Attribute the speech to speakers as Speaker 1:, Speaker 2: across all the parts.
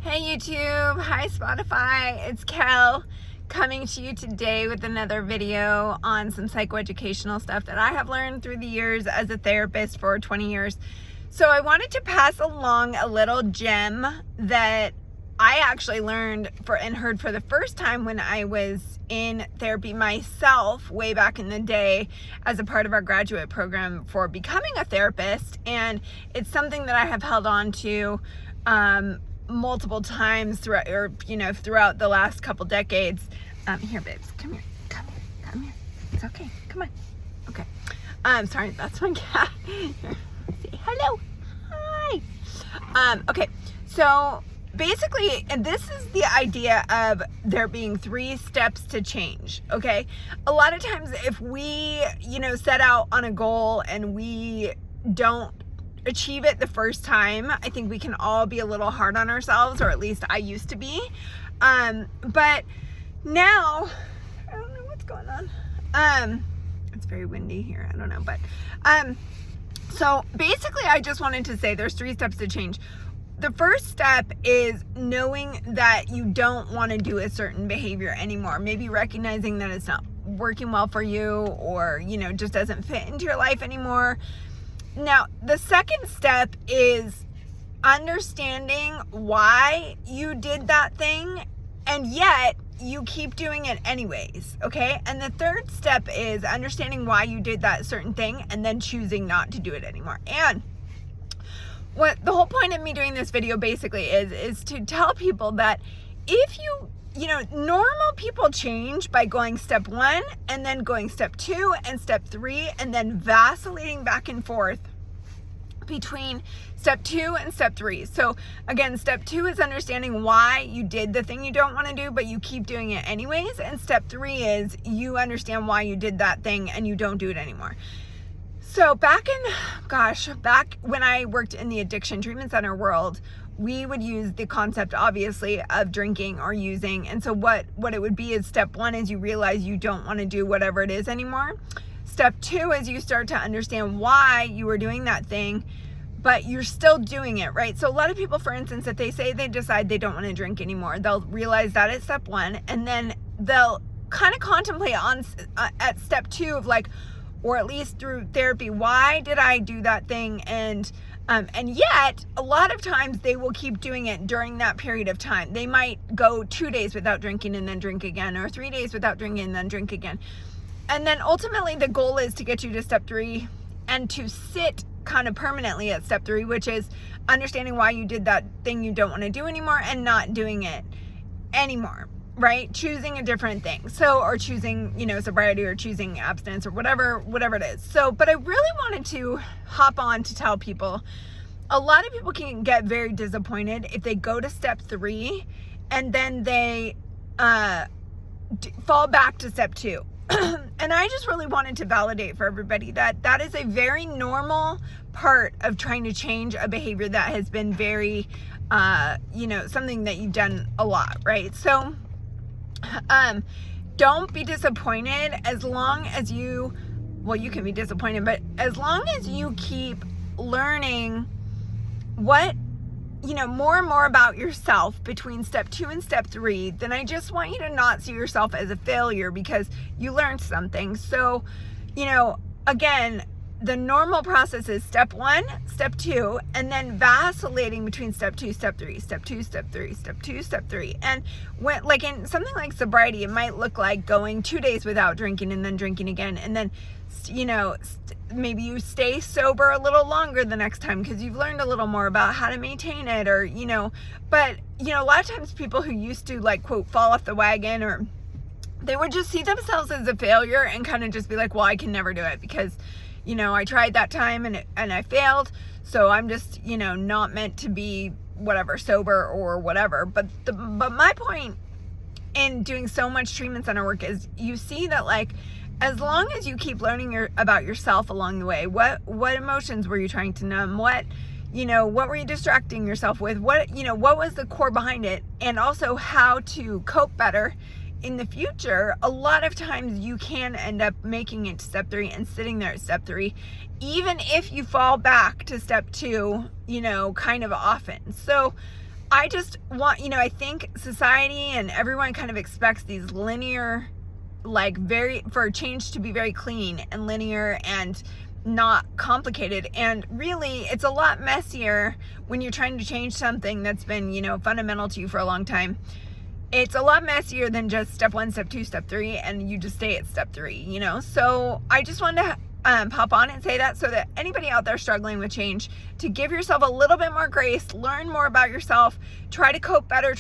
Speaker 1: Hey YouTube, hi Spotify, it's Kel coming to you today with another video on some psychoeducational stuff that I have learned through the years as a therapist for 20 years. So I wanted to pass along a little gem that I actually learned and heard for the first time when I was in therapy myself way back in the day as a part of our graduate program for becoming a therapist. And it's something that I have held on to multiple times throughout the last couple decades. Here, babes, come here. It's okay. Come on. Okay. Sorry, that's my cat. Here, say hello. Hi. Okay. So basically, and this is the idea of there being 3 steps to change. Okay. A lot of times, if we, set out on a goal and we don't achieve it the first time, I think we can all be a little hard on ourselves, or at least I used to be. But now, I don't know what's going on. It's very windy here. I don't know, but so basically, I just wanted to say there's 3 steps to change. The first step is knowing that you don't want to do a certain behavior anymore. Maybe recognizing that it's not working well for you, or just doesn't fit into your life anymore. Now, the second step is understanding why you did that thing, and yet you keep doing it anyways, okay? And the third step is understanding why you did that certain thing and then choosing not to do it anymore. And what the whole point of me doing this video basically is to tell people that if normal people change by going step 1 and then going step 2 and step 3 and then vacillating back and forth between step 2 and step 3. So again, step 2 is understanding why you did the thing you don't want to do, but you keep doing it anyways. And step 3 is you understand why you did that thing and you don't do it anymore. So back when I worked in the addiction treatment center world, we would use the concept, obviously, of drinking or using. And so what it would be is step 1 is you realize you don't want to do whatever it is anymore. Step 2 is you start to understand why you were doing that thing, but you're still doing it, right? So a lot of people, for instance, if they say they decide they don't want to drink anymore, they'll realize that at step 1, and then they'll kind of contemplate on at step 2 of like, or at least through therapy, why did I do that thing? And yet, a lot of times they will keep doing it during that period of time. They might go 2 days without drinking and then drink again, or 3 days without drinking and then drink again. And then ultimately the goal is to get you to step 3 and to sit kind of permanently at step 3, which is understanding why you did that thing you don't want to do anymore and not doing it anymore, right? Choosing a different thing. So, or choosing, sobriety, or choosing abstinence, or whatever it is. So, but I really wanted to hop on to tell people, a lot of people can get very disappointed if they go to step 3 and then they fall back to step 2. And I just really wanted to validate for everybody that is a very normal part of trying to change a behavior that has been very, something that you've done a lot, right? So, don't be disappointed as long as you can be disappointed, but as long as you keep learning what, more and more about yourself between step 2 and step 3, then I just want you to not see yourself as a failure because you learned something. So, again, the normal process is step 1, step 2, and then vacillating between step 2, step 3, step 2, step 3, step 2, step 3. And when, like in something like sobriety, it might look like going 2 days without drinking and then drinking again. And then, maybe you stay sober a little longer the next time because you've learned a little more about how to maintain it, or, but, a lot of times people who used to like, quote, fall off the wagon, or they would just see themselves as a failure and kind of just be like, well, I can never do it because, I tried that time and I failed. So I'm just, not meant to be whatever, sober or whatever. But my point in doing so much treatment center work is you see that, like, as long as you keep learning about yourself along the way, what emotions were you trying to numb? What were you distracting yourself with? What was the core behind it? And also how to cope better in the future. A lot of times you can end up making it to step 3 and sitting there at step 3, even if you fall back to step 2, kind of often. So I just want, I think society and everyone kind of expects these linear, like for change to be very clean and linear and not complicated. And really, it's a lot messier when you're trying to change something that's been, fundamental to you for a long time. It's a lot messier than just step 1, step 2, step 3, and you just stay at step 3, So I just wanted to pop on and say that so that anybody out there struggling with change, to give yourself a little bit more grace, learn more about yourself, try to cope better,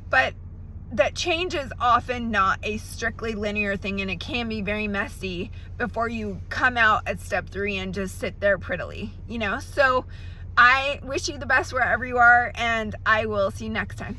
Speaker 1: but that change is often not a strictly linear thing, and it can be very messy before you come out at step 3 and just sit there prettily, So I wish you the best wherever you are, and I will see you next time.